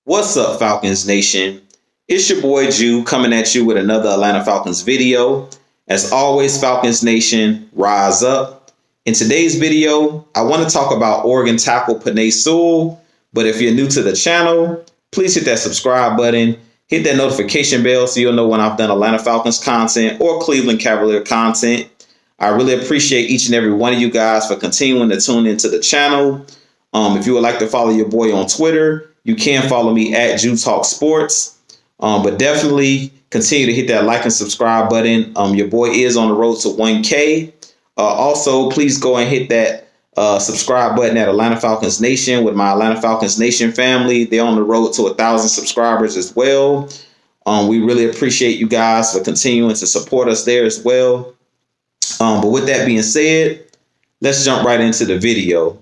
What's up, Falcons Nation? It's your boy Jew coming at you with another Atlanta Falcons video. As always, Falcons Nation, rise up. In today's video, I want to talk about Oregon tackle Penei Sewell. But if you're new to the channel, please hit that subscribe button, hit that notification bell so you'll know when I've done Atlanta Falcons content or Cleveland Cavalier content. I really appreciate each and every one of you guys for continuing to tune into the channel. If you would like to follow your boy on Twitter, you can follow me at Jew Talk Sports. But definitely continue to hit that like and subscribe button. Your boy is on the road to 1K. Also, please go and hit that subscribe button at Atlanta Falcons Nation with my Atlanta Falcons Nation family. They're on the road to 1,000 subscribers as well. We really appreciate you guys for continuing to support us there as well. But with that being said, let's jump right into the video.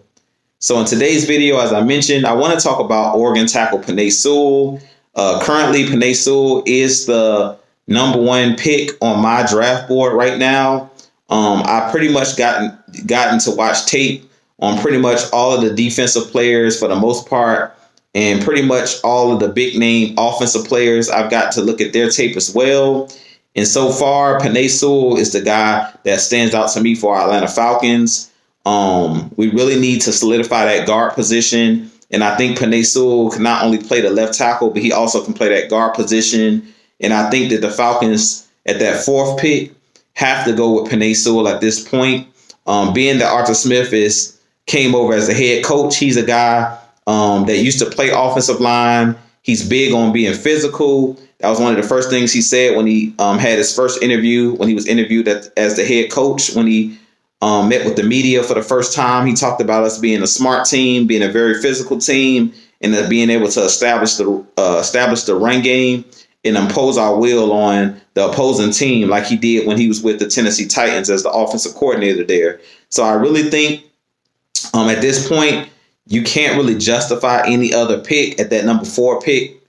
So in today's video, as I mentioned, I want to talk about Oregon tackle Penei Sewell. Currently, Penei Sewell is the #1 pick on my draft board right now. I pretty much gotten to watch tape on pretty much all of the defensive players for the most part, and pretty much all of the big name offensive players. I've got to look at their tape as well. And so far, Penei Sewell is the guy that stands out to me for our Atlanta Falcons. We really need to solidify that guard position. And I think Penei Sewell can not only play the left tackle, but he also can play that guard position. And I think that the Falcons at that 4th pick have to go with Penei Sewell at this point. Being that Arthur Smith came over as the head coach, he's a guy that used to play offensive line. He's big on being physical. That was one of the first things he said when he had his first interview, when he was interviewed as the head coach, when he met with the media for the first time. He talked about us being a smart team, being a very physical team, and being able to establish the run game and impose our will on the opposing team like he did when he was with the Tennessee Titans as the offensive coordinator there. So I really think at this point, you can't really justify any other pick at that #4 pick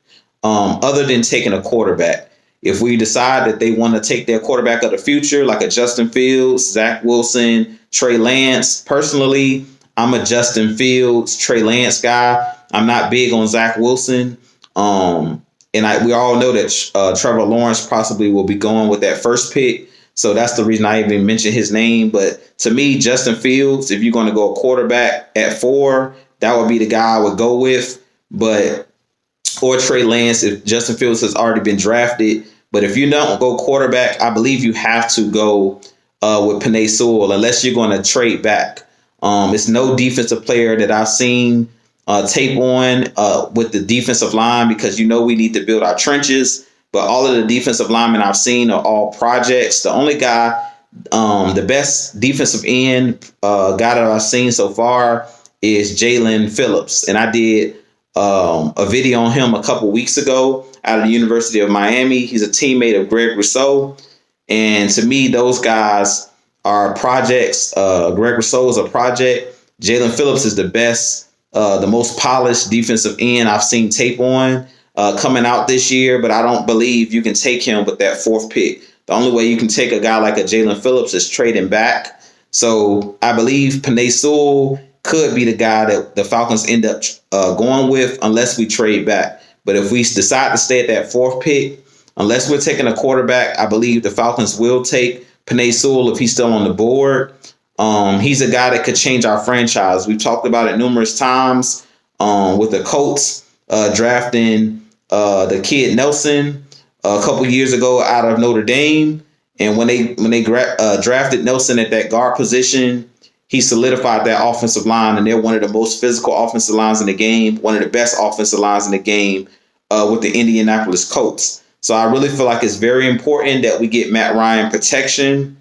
other than taking a quarterback. If we decide that they want to take their quarterback of the future, like a Justin Fields, Zach Wilson, Trey Lance, personally, I'm a Justin Fields, Trey Lance guy. I'm not big on Zach Wilson. We all know that Trevor Lawrence possibly will be going with that first pick. So that's the reason I even mentioned his name. But to me, Justin Fields, if you're going to go a quarterback at 4, that would be the guy I would go with. Or Trey Lance if Justin Fields has already been drafted. But if you don't go quarterback, I believe you have to go with Penei Sewell unless you're going to trade back. It's no defensive player that I've seen tape on with the defensive line because we need to build our trenches. But all of the defensive linemen I've seen are all projects. The only guy, the best defensive end guy that I've seen so far is Jalen Phillips. And I did a video on him a couple weeks ago out of the University of Miami. He's a teammate of Greg Rousseau. And to me, those guys are projects. Greg Rousseau is a project. Jalen Phillips is the best, the most polished defensive end I've seen tape on coming out this year. But I don't believe you can take him with that 4th pick. The only way you can take a guy like a Jalen Phillips is trading back. So I believe Penei Sewell could be the guy that the Falcons end up going with unless we trade back. But if we decide to stay at that 4th pick, unless we're taking a quarterback, I believe the Falcons will take Penei Sewell if he's still on the board. He's a guy that could change our franchise. We've talked about it numerous times with the Colts drafting the kid Nelson a couple years ago out of Notre Dame. And when they drafted Nelson at that guard position, he solidified that offensive line, and they're one of the most physical offensive lines in the game, one of the best offensive lines in the game with the Indianapolis Colts. So I really feel like it's very important that we get Matt Ryan protection.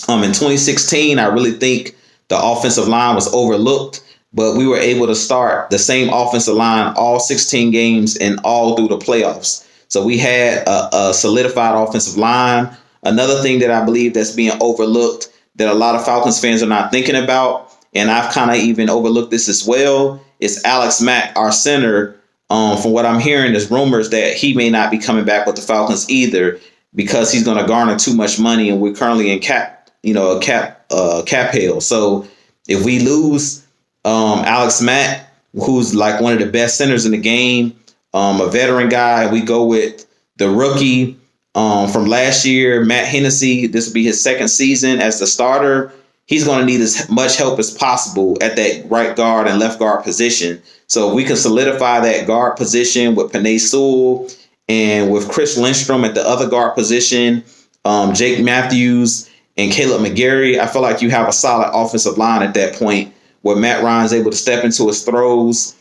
In 2016, I really think the offensive line was overlooked, but we were able to start the same offensive line all 16 games and all through the playoffs. So we had a solidified offensive line. Another thing that I believe that's being overlooked that a lot of Falcons fans are not thinking about, and I've kind of even overlooked this as well, is Alex Mack, our center. From what I'm hearing, there's rumors that he may not be coming back with the Falcons either because he's going to garner too much money, and we're currently in cap hell. So if we lose Alex Mack, who's like one of the best centers in the game, a veteran guy, and we go with the rookie from last year, Matt Hennessy. This will be his second season as the starter. He's going to need as much help as possible at that right guard and left guard position. So if we can solidify that guard position with Penei Sewell and with Chris Lindstrom at the other guard position, Jake Matthews and Caleb McGarry, I feel like you have a solid offensive line at that point where Matt Ryan's able to step into his throws.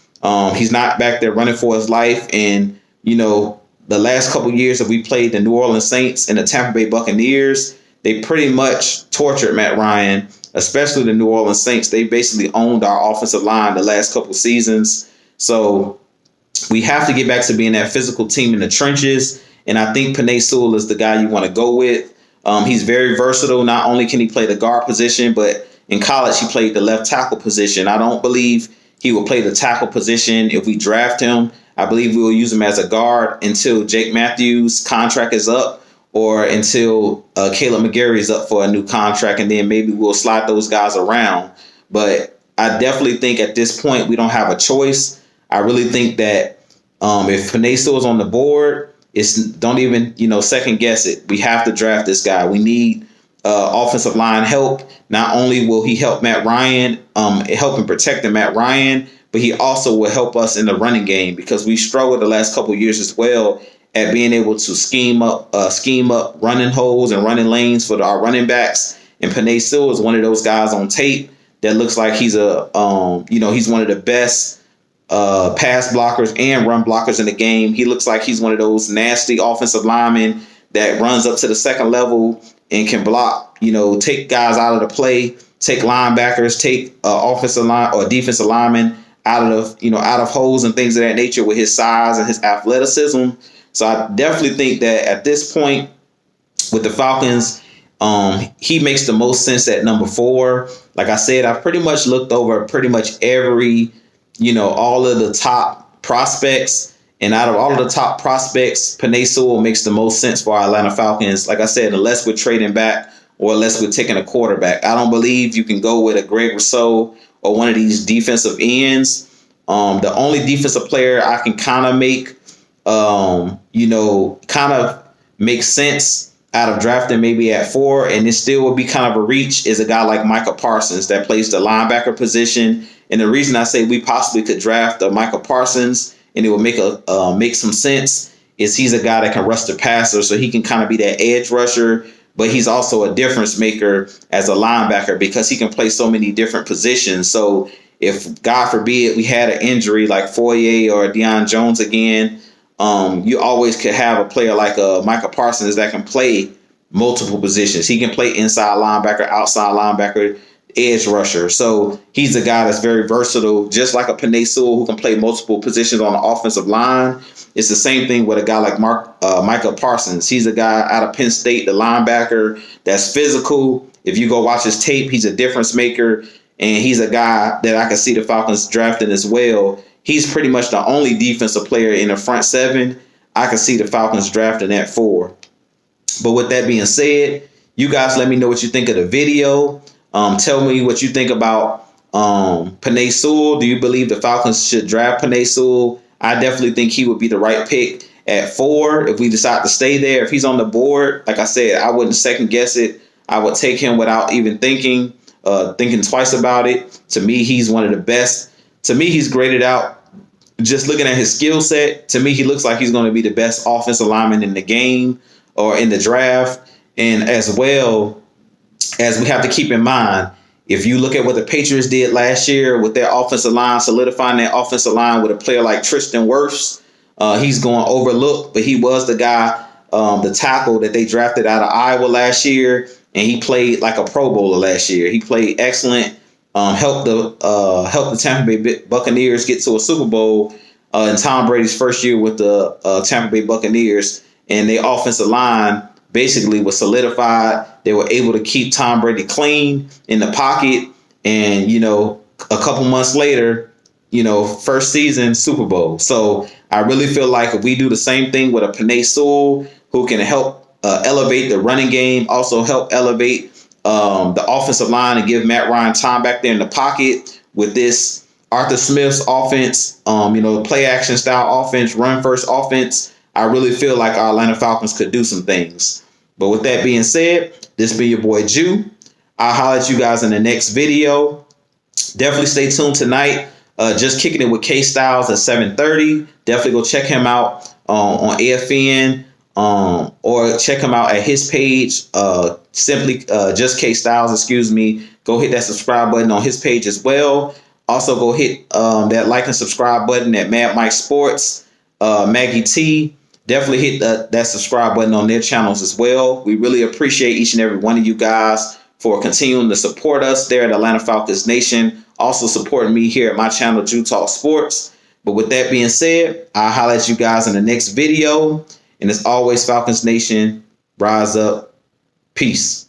He's not back there running for his life. And, the last couple of years that we played the New Orleans Saints and the Tampa Bay Buccaneers, they pretty much tortured Matt Ryan, especially the New Orleans Saints. They basically owned our offensive line the last couple of seasons. So we have to get back to being that physical team in the trenches. And I think Penei Sewell is the guy you want to go with. He's very versatile. Not only can he play the guard position, but in college he played the left tackle position. I don't believe he will play the tackle position if we draft him. I believe we will use him as a guard until Jake Matthews' contract is up or until Caleb McGarry is up for a new contract, and then maybe we'll slide those guys around. But I definitely think at this point we don't have a choice. I really think that if Penei Sewell is on the board, don't even second guess it. We have to draft this guy. We need offensive line help. Not only will he help Matt Ryan, help him protect Matt Ryan, but he also will help us in the running game because we struggled the last couple of years as well at being able to scheme up running holes and running lanes for our running backs. And Penei Sewell is one of those guys on tape that looks like he's he's one of the best pass blockers and run blockers in the game. He looks like he's one of those nasty offensive linemen that runs up to the second level and can block, take guys out of the play, take linebackers, take offensive line or defensive linemen out of holes and things of that nature with his size and his athleticism. So I definitely think that at this point with the Falcons, he makes the most sense at number 4. Like I said, I've pretty much looked over pretty much every, all of the top prospects. And out of all of the top prospects, Penei Sewell makes the most sense for our Atlanta Falcons. Like I said, unless we're trading back or unless we're taking a quarterback. I don't believe you can go with a Greg Rousseau or one of these defensive ends. The only defensive player I can kind of make sense out of drafting maybe at 4, and it still would be kind of a reach, is a guy like Micah Parsons that plays the linebacker position. And the reason I say we possibly could draft Micah Parsons and it would make some sense is he's a guy that can rush the passer, so he can kind of be that edge rusher, but he's also a difference maker as a linebacker because he can play so many different positions. So if, God forbid, we had an injury like Foye or Deion Jones again, you always could have a player like Micah Parsons that can play multiple positions. He can play inside linebacker, outside linebacker, edge rusher. So he's a guy that's very versatile, just like a Penei Sewell who can play multiple positions on the offensive line. It's the same thing with a guy like Micah Parsons. He's a guy out of Penn State, the linebacker that's physical. If you go watch his tape, he's a difference maker. And he's a guy that I can see the Falcons drafting as well. He's pretty much the only defensive player in the front 7 I can see the Falcons drafting at 4. But with that being said, you guys let me know what you think of the video. Tell me what you think about Penei Sewell. Do you believe the Falcons should draft Penei Sewell? I definitely think he would be the right pick at 4 if we decide to stay there. If he's on the board, like I said, I wouldn't second guess it. I would take him without even thinking twice about it. To me, he's one of the best. To me, he's graded out. Just looking at his skill set, to me, he looks like he's going to be the best offensive lineman in the game or in the draft. And as well as we have to keep in mind, if you look at what the Patriots did last year with their offensive line, solidifying their offensive line with a player like Tristan Wirfs, he's going overlooked, but he was the guy, the tackle that they drafted out of Iowa last year, and he played like a Pro Bowler last year. He played excellent. Helped the Tampa Bay Buccaneers get to a Super Bowl in Tom Brady's first year with the Tampa Bay Buccaneers, and their offensive line basically was solidified. They were able to keep Tom Brady clean in the pocket, and a couple months later, first season Super Bowl. So I really feel like if we do the same thing with a Penei Sewell who can help elevate the running game, also help elevate the offensive line and give Matt Ryan time back there in the pocket with this Arthur Smith's offense, play action style offense, run first offense, I really feel like our Atlanta Falcons could do some things. But with that being said, this be your boy Jew. I'll holler at you guys in the next video. Definitely stay tuned tonight. Just kicking it with K Styles at 7:30. Definitely go check him out on AFN, or check him out at his page. Simply just K Styles, excuse me. Go hit that subscribe button on his page as well. Also go hit that like and subscribe button at Mad Mike Sports, Maggie T. Definitely hit that subscribe button on their channels as well. We really appreciate each and every one of you guys for continuing to support us there at Atlanta Falcons Nation. Also supporting me here at my channel, Jew Talk Sports. But with that being said, I'll holler at you guys in the next video. And as always, Falcons Nation, rise up. Peace.